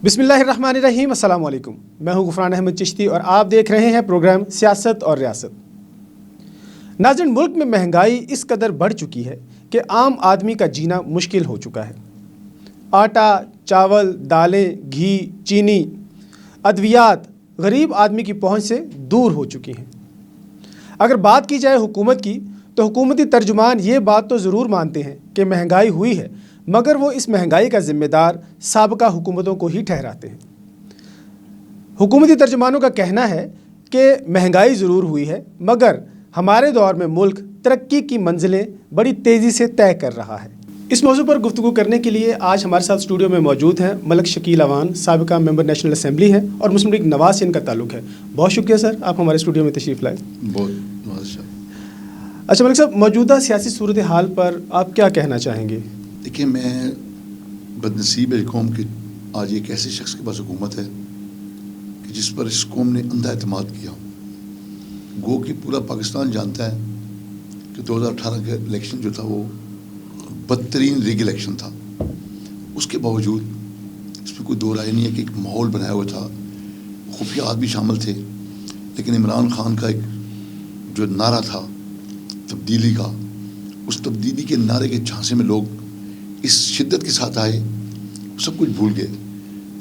بسم اللہ الرحمن الرحیم، السلام علیکم۔ میں ہوں غفران احمد چشتی اور آپ دیکھ رہے ہیں پروگرام سیاست اور ریاست۔ ناظرین، ملک میں مہنگائی اس قدر بڑھ چکی ہے کہ عام آدمی کا جینا مشکل ہو چکا ہے۔ آٹا، چاول، دالیں، گھی، چینی، ادویات غریب آدمی کی پہنچ سے دور ہو چکی ہیں۔ اگر بات کی جائے حکومت کی تو حکومتی ترجمان یہ بات تو ضرور مانتے ہیں کہ مہنگائی ہوئی ہے، مگر وہ اس مہنگائی کا ذمہ دار سابقہ حکومتوں کو ہی ٹھہراتے ہیں۔ حکومتی ترجمانوں کا کہنا ہے کہ مہنگائی ضرور ہوئی ہے، مگر ہمارے دور میں ملک ترقی کی منزلیں بڑی تیزی سے طے کر رہا ہے۔ اس موضوع پر گفتگو کرنے کے لیے آج ہمارے ساتھ اسٹوڈیو میں موجود ہیں ملک شکیل اوان، سابقہ ممبر نیشنل اسمبلی ہیں اور مسلم لیگ نواز سے ان کا تعلق ہے۔ بہت شکریہ سر، آپ ہمارے اسٹوڈیو میں تشریف لائے۔ اچھا ملک صاحب، موجودہ سیاسی صورتحال پر آپ کیا کہنا چاہیں گے؟ دیکھیں، میں بدنصیب ہے قوم کہ آج ایک ایسے شخص کے پاس حکومت ہے کہ جس پر اس قوم نے اندھا اعتماد کیا۔ گو کہ پورا پاکستان جانتا ہے کہ 2018 کا الیکشن جو تھا وہ بدترین ریگ الیکشن تھا۔ اس کے باوجود اس میں کوئی دو رائے نہیں ہے کہ ایک ماحول بنایا ہوا تھا، خفیات بھی شامل تھے، لیکن عمران خان کا ایک جو نعرہ تھا تبدیلی کا، اس تبدیلی کے نعرے کے جھانسے میں لوگ اس شدت کے ساتھ آئے، سب کچھ بھول گئے۔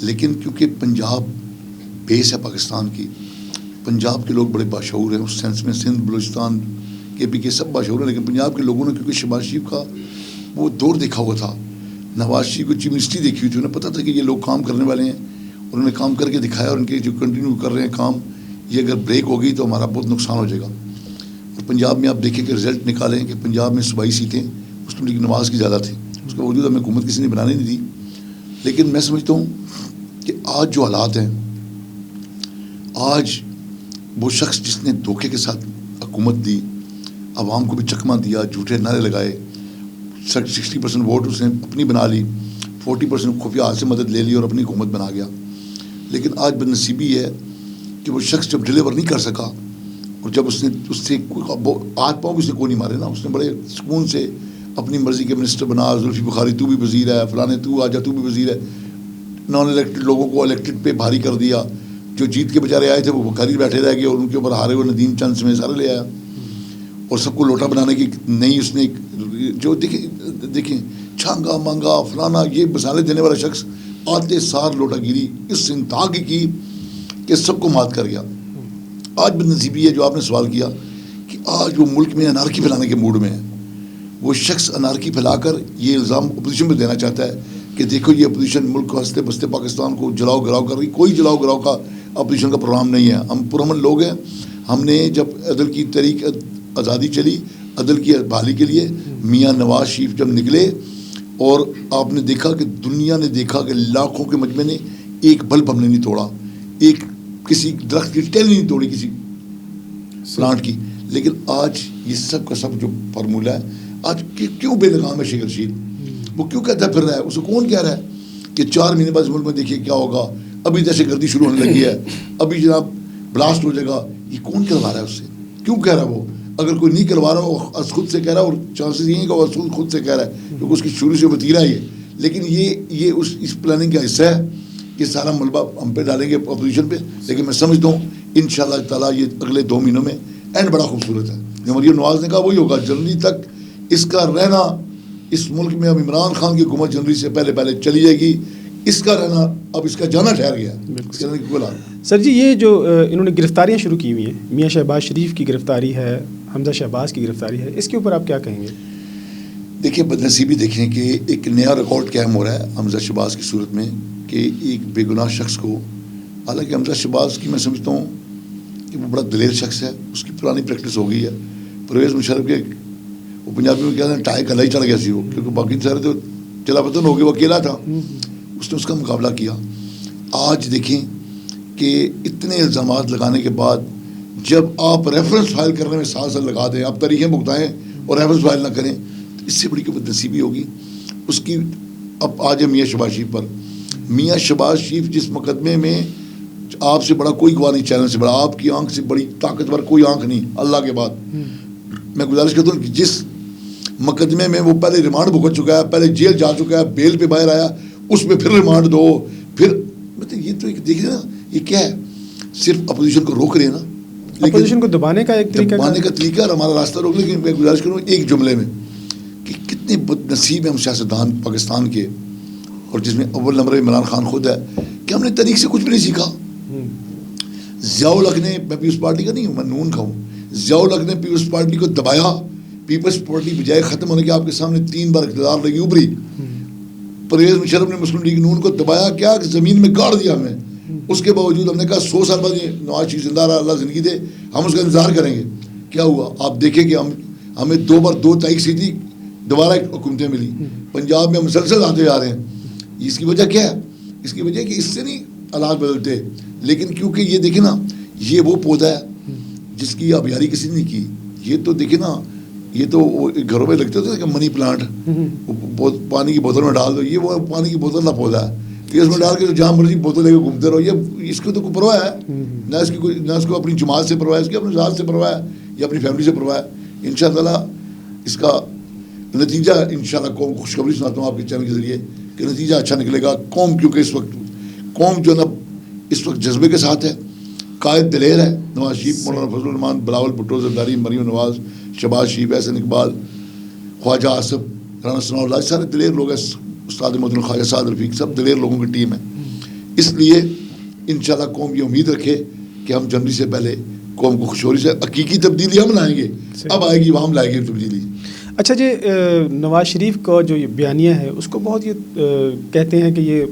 لیکن کیونکہ پنجاب بیس ہے پاکستان کی، پنجاب کے لوگ بڑے باشعور ہیں اس سینس میں، سندھ، بلوچستان، KP کے سب باشعور ہیں، لیکن پنجاب کے لوگوں نے کیونکہ شہباز شریف کا وہ دور دیکھا ہوا تھا، نواز شریف کو چیف منسٹری دیکھی ہوئی تھی، انہیں پتہ تھا کہ یہ لوگ کام کرنے والے ہیں، انہوں نے کام کر کے دکھایا، اور ان کے جو کنٹینیو کر رہے ہیں کام، یہ اگر بریک ہو گئی تو ہمارا بہت نقصان ہو جائے گا۔ اور پنجاب میں آپ دیکھیں کہ رزلٹ نکالیں کہ پنجاب میں صوبائی سیٹیں مسلم لیگ نواز کی زیادہ تھیں، اس کے باوجود ہمیں حکومت کسی نے بنانے نہیں دی۔ لیکن میں سمجھتا ہوں کہ آج جو حالات ہیں، آج وہ شخص جس نے دھوکے کے ساتھ حکومت دی، عوام کو بھی چکمہ دیا، جھوٹے نعرے لگائے، 60% ووٹ اس نے اپنی بنا لی، 40% خفیہ ہاتھ سے مدد لے لی اور اپنی حکومت بنا گیا۔ لیکن آج بدنصیبی ہے کہ وہ شخص جب ڈلیور نہیں کر سکا، اور جب اس سے ہاتھ پاؤں بھی اس نے کوئی نہیں مارے نا، اس نے بڑے سکون سے اپنی مرضی کے منسٹر بنا، زلفی بخاری تو بھی وزیر ہے، فلانے تو آجا تو بھی وزیر ہے، نان الیکٹڈ لوگوں کو الیکٹڈ پہ بھاری کر دیا، جو جیت کے بیچارے آئے تھے وہ بخاری بیٹھے رہ گئے، اور ان کے اوپر ہارے ہوئے ندیم چند سمیت سارے لے آیا، اور سب کو لوٹا بنانے کی نئی اس نے جو دیکھیں چھانگا مانگا فلانا، یہ مثالیں دینے والا شخص آتے سار لوٹا گیری اس انتہا کی کہ سب کو مات کر گیا۔ آج بدنصیبی ہے جو آپ نے سوال کیا کہ آج وہ ملک میں انارکی پھیلانے کے موڈ میں ہے۔ وہ شخص انارکی پھیلا کر یہ الزام اپوزیشن پہ دینا چاہتا ہے کہ دیکھو یہ اپوزیشن ملک کو ہنستے بستے پاکستان کو جلاؤ گراؤ کر رہی۔ کوئی جلاؤ گراؤ کا اپوزیشن کا پروگرام نہیں ہے، ہم پرامن لوگ ہیں۔ ہم نے جب عدل کی تحریک آزادی چلی، عدل کی بحالی کے لیے، میاں نواز شریف جب نکلے، اور آپ نے دیکھا کہ دنیا نے دیکھا کہ لاکھوں کے مجمع نے ایک بلب ہم نے نہیں توڑا، ایک کسی درخت کی ٹہنی نہیں توڑی کسی پلانٹ کی۔ لیکن آج یہ سب کا سب جو فارمولہ ہے، آج کیوں بے لگام ہے شیخ رشید؟ وہ کیوں کہتا پھر رہا ہے؟ اسے کون کہہ رہا ہے کہ 4 مہینے بعد ملک میں دیکھیے کیا ہوگا، ابھی دہشت گردی شروع ہونے لگی ہے، ابھی جناب بلاسٹ ہو جائے گا؟ یہ کون کروا رہا ہے؟ اس سے کیوں کہہ رہا ہے وہ؟ اگر کوئی نہیں کروا رہا وہ خود سے کہہ رہا ہے، اور چانسز یہ ہیں کہ وہ خود سے کہہ رہا ہے کیونکہ اس کی شروع سے وتیرہ ہی ہے۔ لیکن یہ اس پلاننگ کا حصہ ہے، یہ سارا ملبہ ہم پہ ڈالیں گے اپوزیشن پہ۔ لیکن میں سمجھتا ہوں انشاءاللہ تعالیٰ یہ اگلے 2 مہینوں میں اینڈ بڑا خوبصورت ہے۔ جو مریم نواز نے کہا وہی ہوگا، جنوری تک اس کا رہنا اس ملک میں، اب عمران خان کی حکومت جنوری سے پہلے چلی جائے گی، اس کا رہنا اب اس کا جانا ٹھہر گیا۔ سر جی، یہ جو انہوں نے گرفتاریاں شروع کی ہوئی ہیں، میاں شہباز شریف کی گرفتاری ہے، حمزہ شہباز کی گرفتاری ہے، اس کے اوپر آپ کیا کہیں گے؟ دیکھیں، بدنصیبی دیکھیں کہ ایک نیا ریکارڈ قائم ہو رہا ہے حمزہ شہباز کی صورت میں، کہ ایک بے گناہ شخص کو، حالانکہ حمزہ شہباز کی میں سمجھتا ہوں کہ وہ بڑا دلیر شخص ہے، اس کی پرانی پریکٹس ہو گئی ہے۔ پرویز مشرف کے وہ پنجابی میں کہتے ہیں ٹائے کلا ہی چڑھ گیا سی وہ، کیونکہ باقی سارے تو چلا پتن ہو گیا، وہ اکیلا تھا، اس نے اس کا مقابلہ کیا۔ آج دیکھیں کہ اتنے الزامات لگانے کے بعد جب آپ ریفرنس فائل کرنے میں 7 سال لگا دیں، آپ تاریخیں بھگتائیں اور ریفرنس فائل نہ کریں، تو اس سے بڑی کوئی بدنصیبی ہوگی اس کی۔ اب آج ہے میاں شہباز شریف پر۔ میاں شہباز شریف جس مقدمے میں آپ سے بڑا کوئی گواہ نہیں، چینل سے بڑا، آپ کی آنکھ سے بڑی طاقتور کوئی آنکھ نہیں اللہ کے بعد، میں گزارش کرتا ہوں کہ جس مقدمے میں وہ پہلے ریمانڈ بھگت چکا ہے، پہلے جیل جا چکا ہے، بیل پہ باہر آیا، اس میں پھر ریمانڈ دو، پھر یہ تو دیکھیے نا یہ کیا ہے, صرف اپوزیشن کو روک رہے ہیں نا, اپوزیشن کو دبانے کا ایک طریقہ, دبانے کا طریقہ اور ہمارا راستہ روک. لیکن میں گزارش کروں ایک جملے میں کہ کتنے بد نصیب ہیں ہم سیاستدان پاکستان کے, اور جس میں اول نمبر عمران خان خود ہے, کہ ہم نے تاریخ سے کچھ بھی نہیں سیکھا. ضیاء الحق نے, میں پیپلز پارٹی کا نہیں ہوں, میں نون کا ہوں, ضیاء الحق نے پیپلز پارٹی کو دبایا. پیپلز پارٹی بجائے ختم ہونے کے آپ کے سامنے 3 بار اقتدار لگی ابری. پرویز مشرف نے مسلم لیگ نون کو دبایا کیا, کہ زمین میں گاڑ دیا ہمیں. اس کے باوجود ہم نے کہا 100 سال بعد نواز شریف زندہ رہا, اللہ زندگی دے, ہم اس کا انتظار کریں گے. کیا ہوا آپ دیکھیں کہ ہمیں 2 بار 2 تاریخ سیٹی دوبارہ حکومتیں ملی. پنجاب میں مسلسل آتے جا رہے ہیں. اس کی وجہ کیا ہے؟ اس کی وجہ کہ اس سے نہیں حالات بدلتے, لیکن کیونکہ یہ دیکھیں نا, یہ وہ پودا ہے جس کی آبیاری کسی نے نہیں کی. یہ تو دیکھیں نا, یہ تو گھروں میں لگتے ہوتے کہ منی پلانٹ, پانی کی بوتل میں ڈال دو, یہ وہ پانی کی بوتل نہ پودا ہے کہ اس میں ڈال کے جہاں مرضی بوتل لے کے گھومتے رہو. یہ اس کو تو کوئی پرواہ ہے نہ, اس کی کوئی نہ اس کو اپنی جماعت سے پرواہ ہے, اس کی اپنی ذات سے پرواہ ہے یا اپنی فیملی سے پرواہ ہے. ان شاء اللہ اس کا نتیجہ ان شاء اللہ قوم کو خوشخبری سناتا ہوں آپ کے چینل کے ذریعے کہ نتیجہ اچھا نکلے گا. قوم کیونکہ اس وقت قوم جو ہے نا اس وقت جذبے کے ساتھ ہے, قائد دلیر ہے. نواز شریف, مولانا فضل الرحمان, بلاول بھٹو زرداری, مریم نواز, شہباز شریف, احسن اقبال, خواجہ آصف, رانا ثناء اللہ, سارے دلیر لوگ ہیں. استاد محمد خواجہ سعد رفیق, سب دلیر لوگوں کی ٹیم ہے. اس لیے انشاءاللہ قوم یہ امید رکھے کہ ہم جنوری سے پہلے قوم کو خوشحالی سے حقیقی تبدیلی ہم لائیں گے. اب آئے گی وہاں لائے گی تبدیلی. اچھا جی, نواز شریف کا جو یہ بیانیہ ہے اس کو بہت یہ کہتے ہیں کہ یہ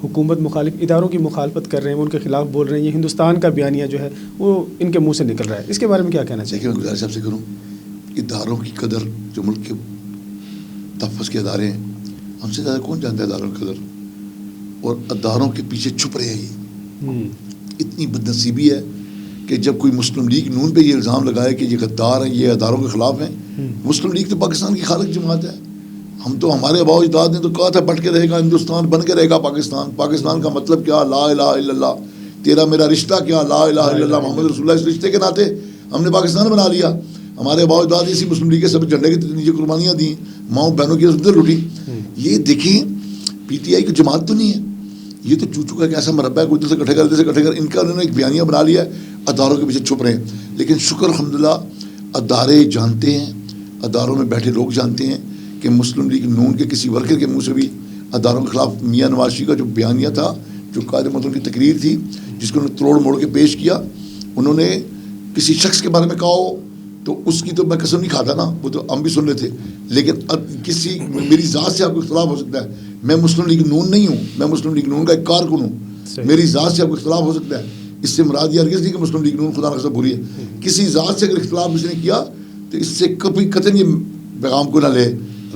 حکومت مخالف اداروں کی مخالفت کر رہے ہیں, وہ ان کے خلاف بول رہے ہیں. یہ ہندوستان کا بیانیہ جو ہے وہ ان کے منہ سے نکل رہا ہے. اس کے بارے میں کیا کہنا چاہیے؟ میں گزارش آپ سے کروں, اداروں کی قدر جو ملک کے تحفظ کے ادارے ہیں, ہم سے زیادہ کون جانتا ہے اداروں کی قدر, اور اداروں کے پیچھے چھپ رہے ہیں. یہ اتنی بدنصیبی ہے کہ جب کوئی مسلم لیگ نون پہ یہ الزام لگائے کہ یہ غدار ہیں, یہ اداروں کے خلاف ہیں. مسلم لیگ تو پاکستان کی خالق جماعت ہے. ہم تو, ہمارے آباء و اجداد نے تو کہا تھا بٹ کے رہے گا ہندوستان, بن کے رہے گا پاکستان. پاکستان کا مطلب کیا, لا الہ الا اللہ. تیرا میرا رشتہ کیا, لا الہ الا اللہ محمد رسول اللہ. اس رشتے کے ناطے ہم نے پاکستان بنا لیا. ہمارے آباء و اجداد اسی مسلم لیگ کے سب جھنڈے کے نیچے قربانیاں دیں, ماؤں بہنوں کی عزت لوٹی. یہ دیکھیں پی ٹی آئی کی جماعت تو نہیں ہے, یہ تو چوچو کا ایک ایسا مربع ہے, کوئی سے کٹھے کر ان کا انہوں نے ایک بیانیہ بنا لیا ہے. اداروں کے پیچھے چھپ رہے ہیں. لیکن شکر الحمدللہ ادارے جانتے ہیں, اداروں میں بیٹھے لوگ جانتے ہیں کہ مسلم لیگ نون کے کسی ورکر کے منہ سے بھی اداروں کے خلاف میاں نواز شریف کا جو بیانیہ تھا, جو قائد مطلب کی تقریر تھی جس کو انہوں نے توڑ موڑ کے پیش کیا, انہوں نے کسی شخص کے بارے میں کہا ہو تو اس کی تو میں قسم نہیں کھاتا نا, وہ تو ہم بھی سن رہے تھے. لیکن اب کسی میری ذات سے آپ کو اختلاف ہو سکتا ہے, میں مسلم لیگ نون نہیں ہوں, میں مسلم لیگ نون کا ایک کارکن ہوں, میری ذات سے آپ کو اختلاف ہو سکتا ہے. اس سے مراد یہ ہرگز نہیں کہ مسلم لیگ نون خدا نخواستہ بری ہے. کسی ذات سے اگر اختلاف اس نے کیا تو اس سے کبھی قطعاً یہ پیغام کو نہ لے.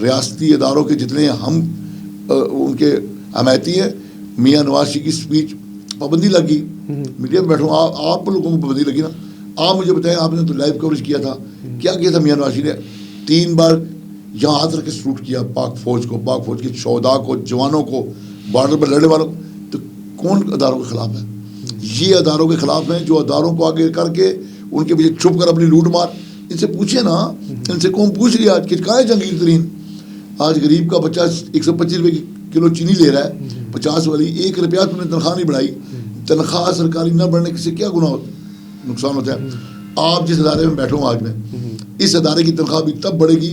ریاستی اداروں کے جتنے ہم ان کے حمایتی ہیں, میاں نواز شریف کی اسپیچ پابندی لگی, میڈیا میں بیٹھوں, آپ لوگوں کو پابندی لگی نا. آپ مجھے بتائیں, آپ نے تو لائیو کوریج کیا تھا, کیا کیا تھا میاں نواز شریف نے؟ 3 بار یہاں ہاتھ رکھ کے سلوٹ کیا پاک فوج کو, پاک فوج کے شہداء کو, جوانوں کو, بارڈر پر لڑنے والوں. تو کون اداروں کے خلاف ہے؟ یہ اداروں کے خلاف ہیں جو اداروں کو آگے کر کے ان کے پیچھے چھپ کر اپنی لوٹ مار. ان سے پوچھے نا, ان سے قوم پوچھ رہی ہے آج کہاں ہے جنگیر ترین. آج غریب کا بچہ 125 روپے کی کلو چینی لے رہا ہے, 50 والی, 1 روپیہ تم نے تنخواہ نہیں بڑھائی. تنخواہ سرکاری نہ بڑھنے سے کیا گناہ نقصان ہوتا ہے؟ آپ جس ادارے میں بیٹھو آج میں, اس ادارے کی تنخواہ بھی تب بڑھے گی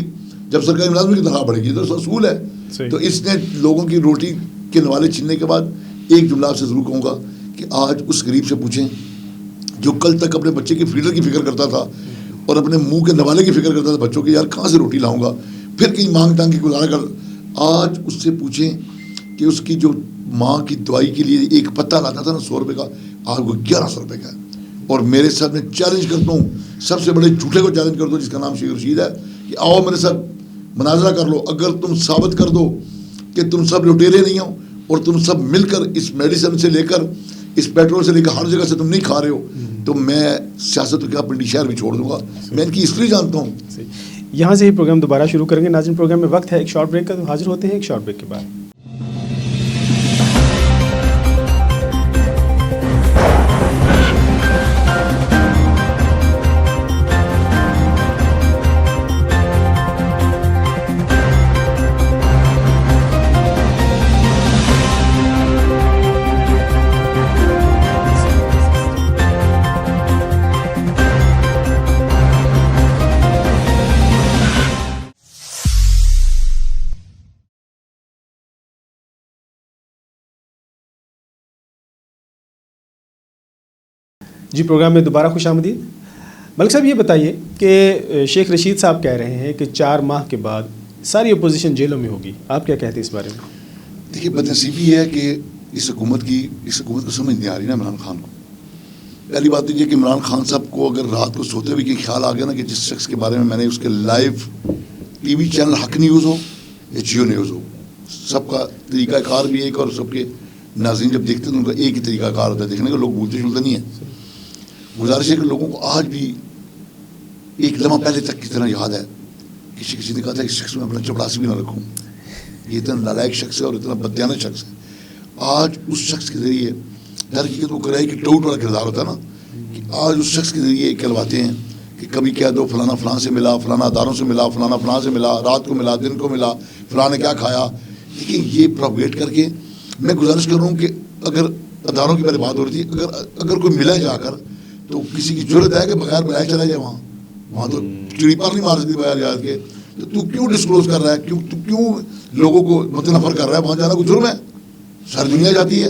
جب سرکاری ملازمت کی تنخواہ بڑھے گی. تو اصول ہے. تو اس نے لوگوں کی روٹی کے نوالے چھیننے کے بعد ایک جملہ آپ سے ضرور کہوں گا کہ آج اس غریب سے پوچھیں جو کل تک اپنے بچے کی فیڈر کی فکر کرتا تھا اور اپنے منہ کے نوالے کی فکر کرتا تھا بچوں کی, یار کہاں سے روٹی لاؤں گا, پھر کہیں مانگ ٹانگ کی گزارا کر. آج اس سے پوچھیں کہ اس کی جو ماں کی دوائی کے لیے ایک پتہ لاتا تھا نا 100 روپے کا, آج وہ 1100 روپے کا ہے. اور میرے ساتھ میں چیلنج کرتا ہوں, سب سے بڑے جھوٹے کو چیلنج کر دو جس کا نام شیخ رشید ہے, کہ آؤ میرے ساتھ مناظرہ کر لو. اگر تم ثابت کر دو کہ تم سب لٹیرے نہیں ہو اور تم سب مل کر اس میڈیسن سے لے کر اس پیٹرول سے لے کر ہر جگہ سے تم نہیں کھا رہے ہو, تو میں سیاست کیا پنڈی شہر بھی چھوڑ دوں گا. میں ان کی ہسٹری جانتا ہوں. یہاں سے ہی پروگرام دوبارہ شروع کریں گے. ناظرین, پروگرام میں وقت ہے ایک شارٹ بریک کا, تو حاضر ہوتے ہیں ایک شارٹ بریک کے بعد. جی پروگرام میں دوبارہ خوش آمدید. ملک صاحب یہ بتائیے کہ شیخ رشید صاحب کہہ رہے ہیں کہ 4 ماہ کے بعد ساری اپوزیشن جیلوں میں ہوگی. آپ کیا کہتے ہیں اس بارے میں؟ دیکھیے بدنصیبی یہ ہے کہ اس حکومت کو سمجھ نہیں آ رہی نا عمران خان کو. پہلی بات تو یہ کہ عمران خان صاحب کو اگر رات کو سوتے ہوئے کہ خیال آ گیا نا کہ جس شخص کے بارے میں نے اس کے لائیو ٹی وی چینل حق نیوز ہو یا جیو نیوز ہو, سب کا طریقہ کار بھی ایک اور سب کے ناظرین جب دیکھتے ہیں تو ان کا ایک ہی طریقہ کار ہوتا ہے دیکھنے کا. لوگ بھولتے شلتے نہیں ہیں. گزارش ہے کہ لوگوں کو آج بھی ایک لمحہ پہلے تک کی طرح یاد ہے. کسی نے کہا تھا اس شخص میں اپنا چپڑاسی بھی نہ رکھوں, یہ اتنا نالائق شخص ہے اور اتنا بددیانت شخص ہے. آج اس شخص کے ذریعے در حقیقت وہ کرائی کہ ٹوٹ والا کردار ہوتا ہے نا, کہ آج اس شخص کے ذریعے کہلواتے ہیں کہ کبھی کہہ دو فلانا فلاں سے ملا, فلانا اداروں سے ملا, فلانا فلاں سے ملا, رات کو ملا, دن کو ملا, فلاں نے کیا کھایا. لیکن یہ پروپیگیٹ کر کے میں گزارش کر رہا ہوں کہ اگر اداروں کی میری بات ہو رہی تھی, اگر کوئی ملا جا کر تو کسی کی ضرورت ہے کہ بغیر بلائے چلا جائے وہاں تو چڑی پر نہیں مار سکتی بغیر یاد کے. تو کیوں ڈسکلوز کر رہا ہے, کیوں لوگوں کو متنفر کر رہا ہے. وہاں جانا کوئی جرم ہے؟ ساری دنیا جاتی ہے,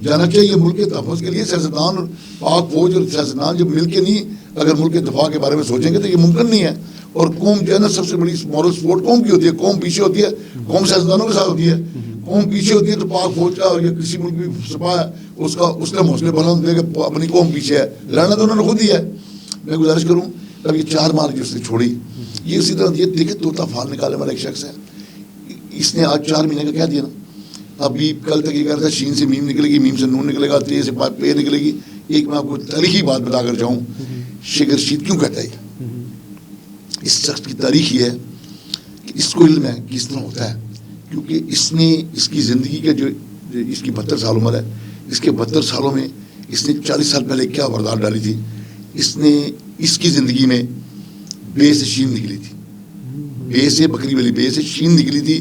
جانا چاہیے. ملک کے تحفظ کے لیے سیاستدان اور پاک فوج اور سیاستدان جب مل کے نہیں اگر ملک کے دفاع کے بارے میں سوچیں گے تو یہ ممکن نہیں ہے. اور قوم جو ہے نا سب سے بڑی مورل سپورٹ قوم کی ہوتی ہے. قوم پیچھے ہوتی ہے, قوم سیاستدانوں کے ساتھ ہوتی ہے. قوم پیچھے ہوتی ہے تو پاک فوج کا یا کسی ملک کی سپاہ ہے اس کا حوصلے بلند دے کہ اپنی قوم پیچھے ہے. لڑنا تو انہوں نے خود ہی ہے. میں گزارش کروں اب یہ 4 ماہ جو اس نے چھوڑی, یہ اسی طرح یہ دیکھے طوطا پھال نکالنے والا ایک شخص ہے. اس نے آج 4 مہینے کا کیا دیا نا. ابھی کل تک یہ کہہ رہا تھا شین سے میم نکلے گی, میم سے نون نکلے گا, تے سے پے نکلے گی. ایک میں آپ کو تاریخی بات بتا کر جاؤں, شیخ رشید کیوں کہتا ہے اس شخص کی تاریخ یہ ہے کہ اس کو علم ہے کہ اس طرح ہوتا ہے, کیونکہ اس نے اس کی زندگی کے جو اس کی 72 سال عمر ہے, اس کے 72 سالوں میں اس نے 40 سال پہلے کیا واردات ڈالی تھی. اس نے اس کی زندگی میں بے سے شین نکلی تھی, بے سے بکری والی بے سے شین نکلی تھی.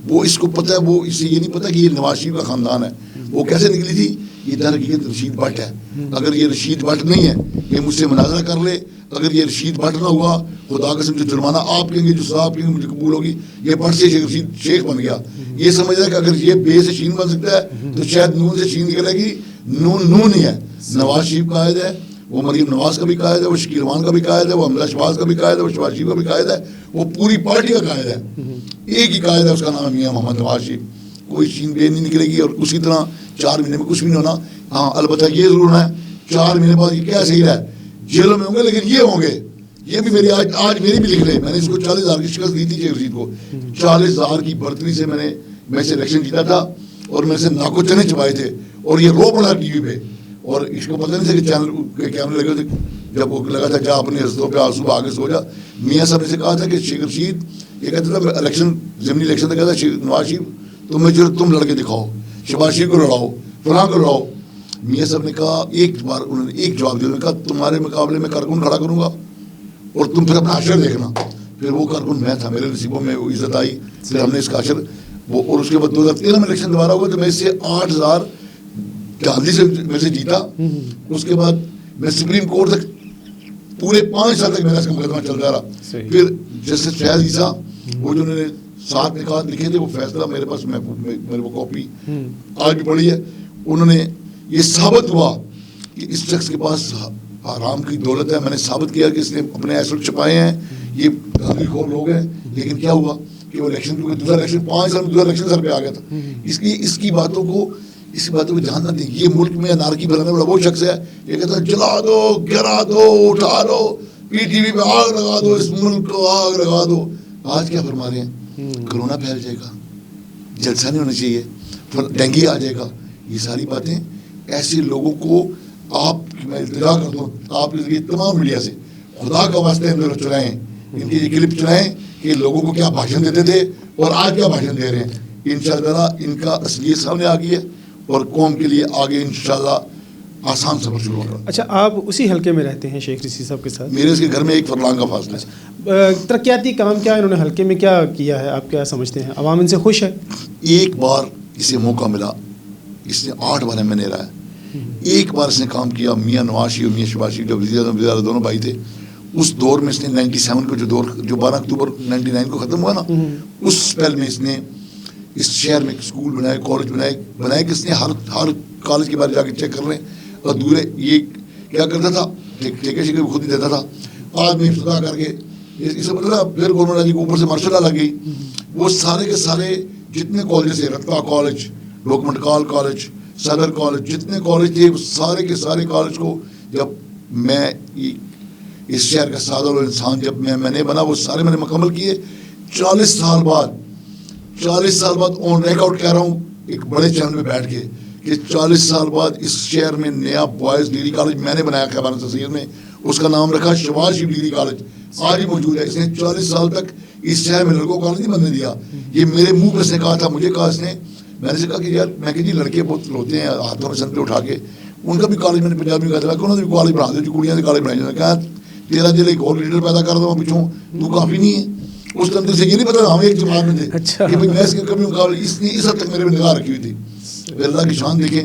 وہ اس کو پتہ ہے, وہ اسے یہ نہیں پتہ کہ یہ نواز شریف کا خاندان ہے. وہ کیسے نکلی تھی؟ یہ در حقیقت رشید بٹ ہے. اگر یہ رشید بٹ نہیں ہے یہ مجھ سے مناظرہ کر لے. اگر یہ رشید بٹ نہ ہوا خدا قسم جو جرمانہ آپ کہیں گے جو سزا آپ کہیں گے مجھے قبول ہوگی. یہ بٹ سے رشید شیخ بن گیا. یہ سمجھ رہا ہے کہ اگر یہ بے سے شین بن سکتا ہے تو شاید نون سے شین نکلے گی. نون ہی ہے. نواز شریف قائد ہے, وہ مریم نواز کا بھی قائد ہے, وہ شکیل مان کا بھی قائد ہے, وہ حمزہ شہباز کا بھی قائد ہے, وہ شہباز شریف کا بھی قائد ہے, وہ پوری پارٹی کا قائد ہے. ایک ہی قائد ہے, اس کا نام میاں محمد نواز شریف. کوئی شین بے نہیں نکلے گی. اور اسی طرح 4 مہینے میں کچھ بھی نہیں ہونا. ہاں البتہ یہ ضرور ہے 4 مہینے بعد یہ کیا صحیح ہے, جیلوں میں ہوں گے لیکن یہ ہوں گے. یہ بھی میری آج میری بھی لکھ رہے. میں نے اس کو 40,000 کی شکست دی تھی شیخ رشید کو. 40,000 کی برتری سے میں سے الیکشن جیتا تھا اور میں سے ناکو چنے چبائے تھے اور یہ رو پڑا ٹی وی پہ. اور اس کو پتہ نہیں تھا کہ چینل کے کیمرے لگے تھے. جب وہ لگا تھا جا اپنی حسدوں پہ آنسو آگے سو جا. میاں صاحب نے سے کہا تھا کہ شیخ رشید یہ کہتا تھا الیکشن ضمنی الیکشن تھا, کہتا تھا نواز شریف تم لڑ کے دکھاؤ, شہباز شریف کو لڑاؤ, فلاں کو لڑاؤ. میاں صاحب نے کہا ایک بار انہوں نے ایک جواب دیا, انہوں نے کہا تمہارے مقابلے میں کارکن کھڑا کروں گا اور تم پھر اپنا حشر دیکھنا. پھر وہ کارکن میں تھا, میرے نصیبوں میں وہ عزت آئی. پھر ہم نے اس کا حشر وہ, اور اس کے بعد 2013 میں الیکشن دوبارہ ہوا تو میں اس سے 8,000 گاندھی سے میں سے جیتا. اس کے بعد میں سپریم کورٹ تک پورے 5 سال تک میرا اس کا مقدمہ چلتا رہا. پھر جسٹس فیاض عیسیٰ وہ جو انہوں نے 7 نکات لکھے تھے وہ فیصلہ میرے پاس میرے کو کاپی آج بھی پڑھی ہے. انہوں نے یہ ثابت ہوا کہ اس شخص کے پاس حرام کی دولت ہے. میں نے ثابت کیا کہ اس نے اپنے ایسٹ چھپائے ہیں, یہ گاندھی خور لوگ ہیں. لیکن کیا ہوا کہ وہ الیکشن دوسرا الیکشن 5 سال میں دوسرا الیکشن سر پہ آ گیا تھا. اس کی باتوں کو دھیان نہ دیں. یہ ملک میں انارکی بنانے والا وہ شخص ہے. یہ کہتا ہے جلا دو, گرا دو, اٹھا دو, پی ٹی وی پہ آگ لگا دو, اس ملک کو آگ لگا دو. آج کیا فرما رہے ہیں؟ کرونا پھیل جائے گا, جلسہ نہیں ہونا چاہیے, ڈینگی آ جائے گا. یہ ساری باتیں ایسے لوگوں کو آپ میں التجا کرتا ہوں آپ کے ذریعے تمام میڈیا سے خدا کا واسطے اندر چلائیں, ان کی یہ کلپ چلائیں کہ لوگوں کو کیا بھاشن دیتے تھے اور آج کیا بھاشن دے رہے ہیں. انشاءاللہ ان کا اصلیت سامنے آ گئی ہے اور قوم کے لیے آگے انشاءاللہ آسان سفر شروع ہوگا. اچھا آپ اسی حلقے میں رہتے ہیں شیخ رشید صاحب کے ساتھ؟ میرے اس کے گھر میں 1 فرلانگ کا فاصلہ ہے. ترقیاتی کام کیا انہوں نے حلقے میں کیا کیا ہے, آپ کیا سمجھتے ہیں؟ عوام ان سے خوش ہے؟ ایک بار اسے موقع ملا, اس نے 8 بار میں رہا ہے. ایک بار اس نے کام کیا. میاں نواز شریف اور میاں شہباز شریف جب وزیر دونوں بھائی تھے اس دور میں اس نے 97 کو جو 12 اکتوبر 99 کو ختم ہوا نا, اس اسپیل میں اس نے اس شہر میں اسکول بنائے, کالج بنائے. کس نے ہر کالج کے بارے جا کے چیک کر رہے ہیں. اور دوسرے یہ کیا کرتا تھا ٹھیکے شیکے خود ہی دیتا تھا, آدمی افتتاح کر کے اسے مطلب پھر گورنمنٹ جی کو اوپر سے مارشل لگ گئی. وہ سارے کے سارے جتنے کالج تھے, رتبہ کالج, ڈاکومنٹ کالج, صدر کالج, جتنے کالج تھے سارے کے سارے کالج کو جب میں اس شہر کا سادہ انسان جب میں نے بنا وہ سارے میں نے مکمل کیے. 40 سال بعد آن ریکارڈ کہہ رہا ہوں ایک بڑے چینل میں بیٹھ کے کہ 40 سال بعد اس شہر میں نیا بوائز ڈگری کالج میں نے بنایا خیبر سید میں. اس کا نام رکھا شباز شریف ڈگری کالج, آج ہی موجود ہے. اس نے 40 سال تک اس شہر میں لڑکوں کو کالج نہیں بننے دیا. یہ میرے منہ پر اس نے کہا تھا, مجھے کہا اس نے, میں نے کہا کہ یار میں کہ جی لڑکے بہت روتے ہیں ہاتھوں میں سر پہ اٹھا کے, ان کا بھی کالج میں نے پنجابی میں کہا تھا کہ انہوں نے بھی کالج بنا دیا جو کڑیاں نے کالج بنائی. نے کہا تیرا دل ایک اور لیڈر پیدا کر دوں پچھوں, تو کافی نہیں ہے. اس کے اندر سے یہ نہیں پتا ہم ایک جماعت میں تھے کہ بھائی میں اس کے کمی مقابلے اس نے اس حد تک میرے پہ نگاہ رکھی ہوئی تھی. اللہ کی شان دیکھیں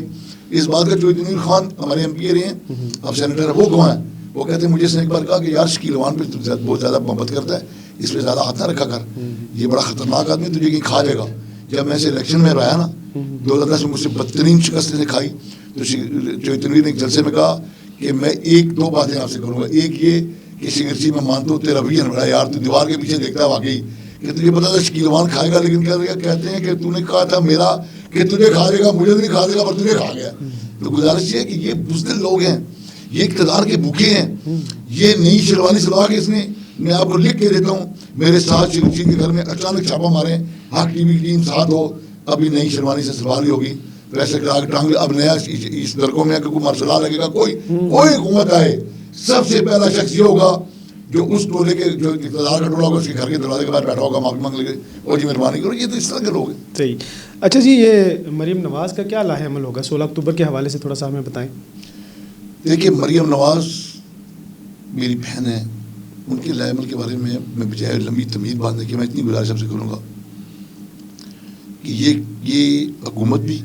اس بات کا. چودھری تنویر خان ہمارے ایم پی رہے ہیں, اب سینیٹر ہے, وہ گواہ ہیں. وہ کہتے ہیں مجھے اس نے ایک بار کہا کہ یار شکیل وان پہ بہت زیادہ محبت کرتا ہے, اس پہ زیادہ ہاتھ نہ رکھا کر, یہ بڑا خطرناک آدمی تجھے کہیں کھا جائے گا. جب میں سے الیکشن میں رہا نا 2010 میں مجھ سے بدترین شکست نے کھائی تو چودھری تنویر نے ایک جلسے میں کہا کہ میں 1-2 باتیں آپ سے کروں گا. ایک یہ کہ شگرچی میں مانتا ہوں تیرا ویژن بڑا یار, تو دیوار کے پیچھے دیکھتا ہے واقعی کہ تجھے پتا تھا شکیل وان کھائے گا, لیکن کہتے ہیں کہ تو نے کہا تھا میرا کہ تجھے کھا دے گا, مجھے تو نہیں کھا دے گا پر تجھے کھا گیا. تو گزارش یہ ہے کہ یہ بزدل لوگ ہیں, یہ اقتدار کے بھوکے ہیں. یہ نئی شیروانی سلوا کے اس نے, میں آپ کو لکھ کے دیتا ہوں, میرے ساتھ شگرچی کے گھر میں اچانک چھاپا مارے, حق ٹی وی کی ٹیم ساتھ ہو, ابھی نئی شیروانی سے سلوا لی ہوگی, ویسے کرا کے ٹانگ اب نیا اس لڑکوں میں کوئی مارشل لگے گا, کوئی حکومت آئے سب سے پہلا شخص یہ ہوگا جو اس ٹولے کے جو اقتدار کا ٹولہ ہوگا اس کے گھر کے دروازے کے باہر بیٹھا ہوگا, معافی مانگ لے گے اور جی مہربانی کرو. یہ تو اس طرح کے لوگ ہیں. صحیح. اچھا جی, یہ مریم نواز کا کیا لاہ عمل ہوگا 16 اکتوبر کے حوالے سے تھوڑا سا ہمیں بتائیں. دیکھیے مریم نواز میری بہن ہے, ان کے لاہ عمل کے بارے میں بجائے لمبی تمہید باندھنے کی میں اتنی گزارش آپ سے کروں گا کہ یہ حکومت بھی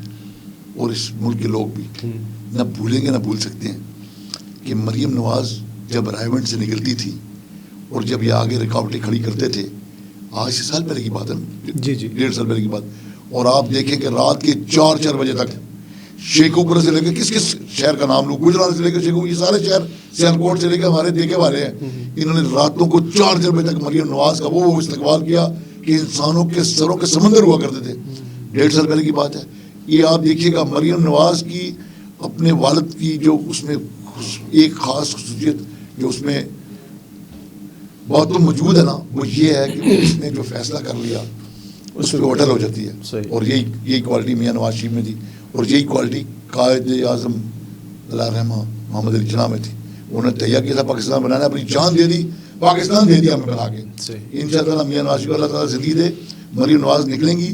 اور اس ملک کے لوگ بھی نہ بھولیں گے نہ بھول سکتے ہیں کہ مریم نواز جب رائے سے نکلتی تھی اور جب یہ آگے رکاوٹیں کھڑی کرتے تھے, آج سے سال پہلے کی بات ہے, 1.5 سال پہلے کی بات, اور آپ دیکھیں کہ رات کے 4 بجے تک شیخو پورہ سے لے کے کس شہر کا نام لوں, گجرات سے لے کے شیخو, یہ سارے شہر سیالکوٹ سے لے کے ہمارے دیکھے والے ہیں, انہوں نے راتوں کو 4 بجے تک مریم نواز کا وہ استقبال کیا کہ انسانوں کے سروں کے سمندر ہوا کرتے تھے. 1.5 سال پہلے کی بات ہے. یہ آپ دیکھیے گا مریم نواز کی اپنے والد کی جو اس میں ایک خاص خصوصیت جو اس میں بہت تو موجود ہے نا, وہ یہ ہے کہ اس نے جو فیصلہ کر لیا اس پہ ہوٹل ہو جاتی ہے. اور یہی کوالٹی میاں نواز شریف میں تھی, اور یہی کوالٹی قائد اعظم اللہ رحمہ محمد علی جناح میں تھی. انہوں نے تیہ کیا تھا پاکستان بنانا, اپنی جان دے دی, پاکستان دے دیا ہمیں بنا کے. انشاءاللہ میاں نواز شریف اللہ تعالیٰ زندگی دے, مریم نواز نکلیں گی,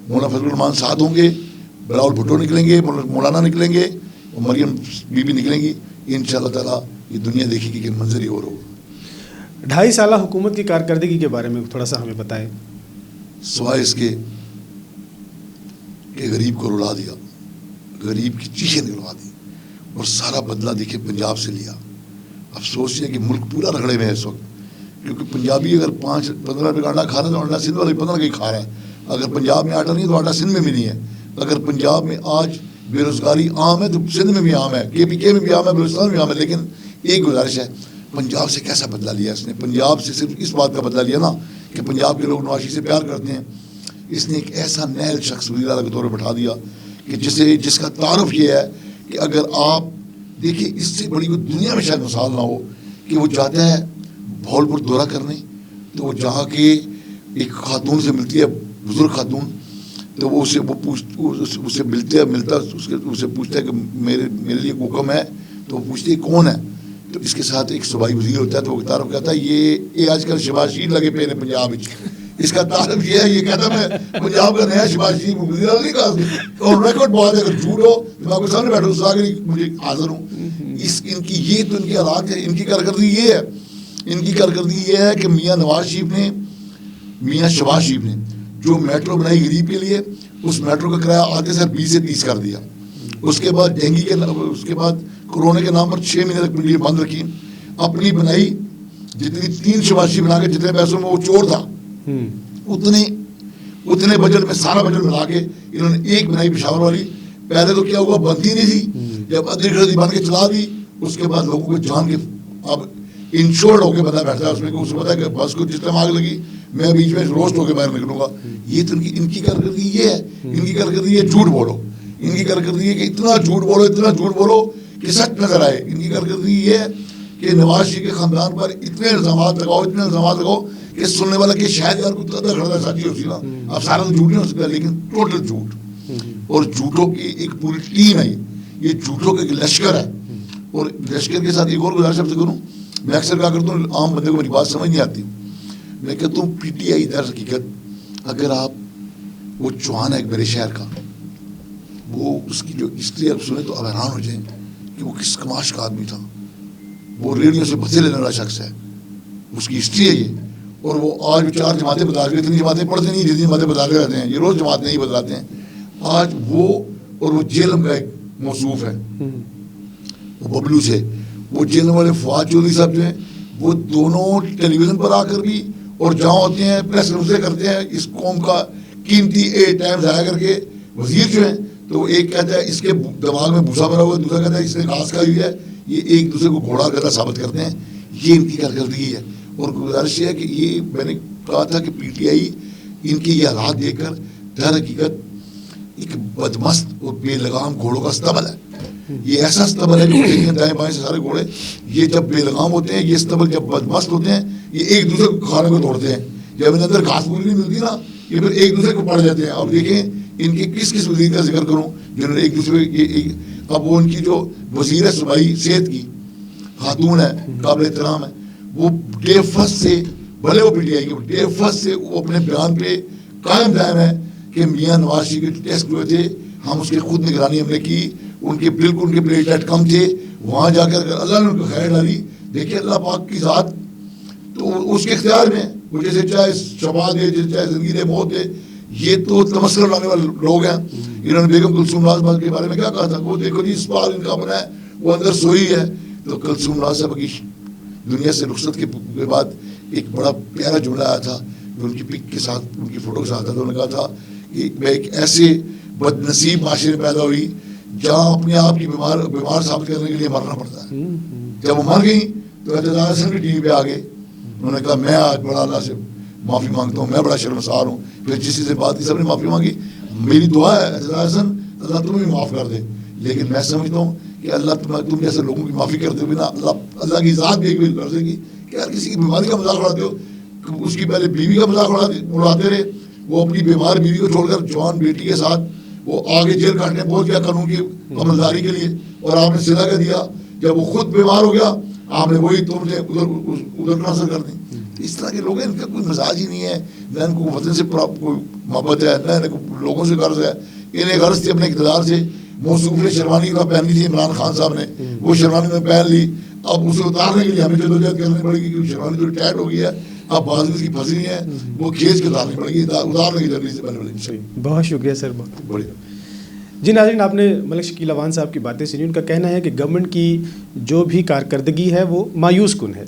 مولانا فضل الرحمان ساتھ ہوں گے, بلاول بھٹو نکلیں گے, مولانا نکلیں گے, اور مریم بی بی نکلیں گی. انشاءاللہ تعالیٰ یہ دنیا دیکھے گی کہ منظر ہی اور ہوگا. 2.5 سالہ حکومت کی کارکردگی کے بارے میں تھوڑا سا ہمیں بتائیں. سوائے اس کے کہ غریب کو رلا دیا, غریب کی چیخیں نکلوا دی, اور سارا بدلہ دیکھے پنجاب سے لیا. افسوس یہ ہے کہ ملک پورا رگڑے میں ہے اس وقت, کیونکہ پنجابی اگر 5-15 روپے کا انڈا کھا رہا ہے تو انڈا سندھ والے 15 کا ہی کھا رہا ہے. اگر پنجاب میں آٹا نہیں تو آٹا سندھ میں بھی نہیں ہے. اگر پنجاب میں آج بے روزگاری عام ہے تو سندھ میں بھی عام ہے, KPK میں بھی عام ہے, بلوچستان میں بھی عام ہے. لیکن ایک گزارش ہے, پنجاب سے کیسا بدلہ لیا اس نے؟ پنجاب سے صرف اس بات کا بدلہ لیا نا کہ پنجاب کے لوگ نواز شریف سے پیار کرتے ہیں. اس نے ایک ایسا نیل شخص وزیر اعلیٰ کے طور پر بٹھا دیا کہ جس کا تعارف یہ ہے کہ اگر آپ دیکھیے اس سے بڑی کوئی دنیا میں شاید مثال نہ ہو کہ وہ جاتا ہے بھولپور دورہ کرنے, تو وہ جہاں کے ایک خاتون سے ملتی ہے, بزرگ خاتون, تو وہ اسے ملتا اسے پوچھتا ہے کہ میرے لیے حکم ہے, تو وہ پوچھتے ہیں کون ہے, تو اس کے ساتھ ایک صوبائی وزیر ہوتا ہے, تو وہ تعارف کہتا ہے یہ آج کل شہباز شریف لگے پہ پنجاب, اس کا تعارف یہ ہے, یہ کہتا میں پنجاب کا نیا شہباز شریف وزیر اعلیٰ نہیں کہا, اور ریکارڈ بہت ہے, اگر جھوٹ ہو تو میں آپ کے سامنے بیٹھا ہوں, اس آگے مجھے حاضر ہوں. ان کی یہ تو ان کی حالات ہے. ان کی کارکردگی یہ ہے, ان کی کارکردگی یہ ہے کہ میاں نواز شریف نے, میاں شہباز شریف نے جو میٹرو بنائی غریب کے لیے, اس میٹرو کا کرایہ آتے سے 20 سے 30 کر دیا. اس کے بعد ڈینگی کے اس کے بعد کورونا کے نام پر 6 مہینے تک منڈی بند رکھی. اپنی بنائی جتنی 3 شہباز شریف بنا کے جتنے پیسوں میں وہ چور تھا اتنے بجٹ میں سارا بجٹ ملا کے انہوں نے ایک بنائی پشاور والی. پہلے تو کیا ہوا, بنتی نہیں تھی, جب ادری خردی بن کے چلا دی اس کے بعد لوگوں کو جان کے اب انشورڈ ہو کے بندہ بیٹھتا ہے اس میں کہ اسے پتا ہے کہ بس کو جس ٹائم آگ لگی میں بیچ میں روسٹ ہو کے باہر نکلوں گا. یہ تو ان کی کارکردگی یہ ہے. ان کی کارکردگی یہ جھوٹ بولو. ان کی کارکردگی یہ کہ اتنا جھوٹ بولو کہ سچ نظر آئے. ان کی کارکردگی یہ ہے کہ نواز شریف کے خاندان پر اتنے الزامات لگاؤ کہ سننے والا کہ شاید یار کوئی قدر کھڑا سچی ہوتی نا. اب سارا تو جھوٹ نہیں ہو سکتا لیکن ٹوٹل جھوٹ. اور جھوٹوں کی ایک پوری ٹیم ہے. یہ جھوٹوں کا ایک لشکر ہے. اور لشکر کے ساتھ ایک اور گزارش آپ سے کروں. میں اکثر کہا کرتا ہوں عام بندے کو میری بات سمجھ نہیں آتی. میں کہتا ہوں پی ٹی آئی در حقیقت اگر آپ وہ چوہان ہے ایک میرے شہر کا, وہ اس کی جو ہسٹری آپ سنیں تو اب حیران ہو جائیں کہ وہ کس کماش کا آدمی تھا. وہ ریڈیو سے بھسے لینے والا شخص ہے. اس کی ہسٹری ہے یہ. اور وہ آج 4 جماعتیں بدلا کے اتنی جماعتیں پڑھتے نہیں, جتنی جماعتیں بدلاتے رہتے ہیں. یہ روز جماعت نہیں بدلاتے ہیں. آج وہ اور وہ جیلم کا ایک موصوف ہے وہ ببلو سے. وہ جیلم والے فواد چودھری صاحب جو ہیں وہ دونوں ٹیلی ویژن پر آ کر بھی اور جہاں ہوتے ہیں پریس کنفرنس کرتے ہیں اس قوم کا قیمتی ٹائم ضائع کر کے. وزیر جو ہیں تو وہ ایک کہتا ہے اس کے دماغ میں بھوسا بھرا ہوا ہے, دوسرا کہتا ہے اس نے گھاس کھائی ہوئی ہے. یہ ایک دوسرے کو گھوڑا گدھا ثابت کرتے ہیں. یہ ان کی کارکردگی ہے. اور گزارش یہ ہے کہ یہ میں نے کہا تھا کہ پی ٹی آئی ان کے یہ حالات دیکھ کر در حقیقت ایک بدمست اور بے لگام گھوڑوں کا استبل ہے. یہ ایسا استبل ہے کہ دائیں بائیں سے سارے گھوڑے یہ جب بے لگام ہوتے ہیں, یہ استبل جب بدمست ہوتے ہیں یہ ایک دوسرے کو کھانے کو توڑتے ہیں. جب ان اندر گھاس پوری نہیں ملتی نا یہ پھر ایک دوسرے کو پڑ جاتے ہیں. اب دیکھیں ان کے کس وزیر کا ذکر کروں جنہوں نے ایک دوسرے اب وہ ان کی جو وزیر ہے صوبائی صحت کی خاتون ہے قابل احترام ہے, وہ ڈے فرسٹ سے بھلے وہ پی ٹی آئی کے ڈے فرسٹ سے وہ اپنے بیان پہ قائم دائم ہے کہ میاں نواز شریف کے ٹیسٹ ہوئے تھے, ہم اس کی خود نگرانی ہم نے کی, ان کے بالکل ان کے پلیٹلیٹ کم تھے, وہاں جا کر اللہ نے ان کو خیر ڈالی. دیکھیے اللہ پاک کی ذات تو اس کے اختیار میں وہ جیسے چاہے شفا دے چاہے زندگی دے موت دے. یہ تو تمسکر لانے والے لوگ ہیں. انہوں نے بیگم کلثوم راز کے بارے میں کیا کہا تھا, وہ دیکھو جی اس بار ان کا بنا ہے وہ اندر سوئی ہے. تو کلثوم راز صاحب کی دنیا سے رخصت کے بعد ایک بڑا پیارا جملہ آیا تھا, ان کی پک کے ساتھ ان کی فوٹو کے ساتھ تھا. تو انہوں نے کہا تھا کہ میں ایک ایسے بد نصیب معاشرے میں پیدا ہوئی جہاں اپنے آپ کی بیمار ثابت کرنے کے لیے مرنا پڑتا ہے. جب وہ مر گئیں تو اعتزاز حسن بھی ٹی وی پہ آ گئے. انہوں نے کہا میں آج بڑا اللہ سے معافی مانگتا ہوں, میں بڑا شرمسار ہوں. پھر جس سے بات کی سب نے معافی مانگی. میری دعا ہے اعتزاز حسن اللہ تمہیں بھی معاف کر دے, لیکن میں سمجھتا ہوں کہ اللہ تم جیسے لوگوں کی معافی کرتے ہوئے نا اللہ کی ذات بھی ایک کر دے گی کہ ہر کسی کی بیماری کا مذاق اڑاتے ہو. اس کی پہلے بیوی کا مذاق اڑاتے رہے, وہ اپنی بیمار بیوی کو چھوڑ کر جوان بیٹی کے ساتھ وہ آگے جیل کاٹنے پہنچ گیا قانون کی عملداری کے لیے, اور آپ نے صدا کر دیا. جب وہ خود بیمار ہو گیا آپ نے وہی تم نے ادھر ٹرانسفر کر دی. اس طرح کے لوگ ہیں, ان کا کوئی مزاج ہی نہیں ہے, نہ ان کو وطن سے کوئی محبت ہے نہ ان لوگوں سے غرض ہے. انہیں غرض تھی اپنے اقتدار سے. موصوف نے شیروانی کا پہنی تھی عمران خان صاحب نے, وہ شیروانی میں پہن لی. اب اسے اتارنے کے لیے ہمیں جدوجہد کرنی پڑے گی کیونکہ شیروانی تو ٹائٹ ہو گئی ہے, اب بازو اس کی پھنسی ہے, وہ کھینچ کے اتارنی پڑے گی, اتارنے کی جلدی سے پہلے پڑے گی. بہت شکریہ سر, بہت بڑھیا. جی ناظرین, آپ نے ملک شکیل اوان صاحب کی باتیں سنی. ان کا کہنا ہے کہ گورنمنٹ کی جو بھی کارکردگی ہے وہ مایوس کن ہے.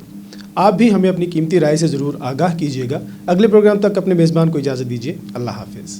آپ بھی ہمیں اپنی قیمتی رائے سے ضرور آگاہ کیجیے گا. اگلے پروگرام تک اپنے میزبان کو اجازت دیجیے. اللہ حافظ.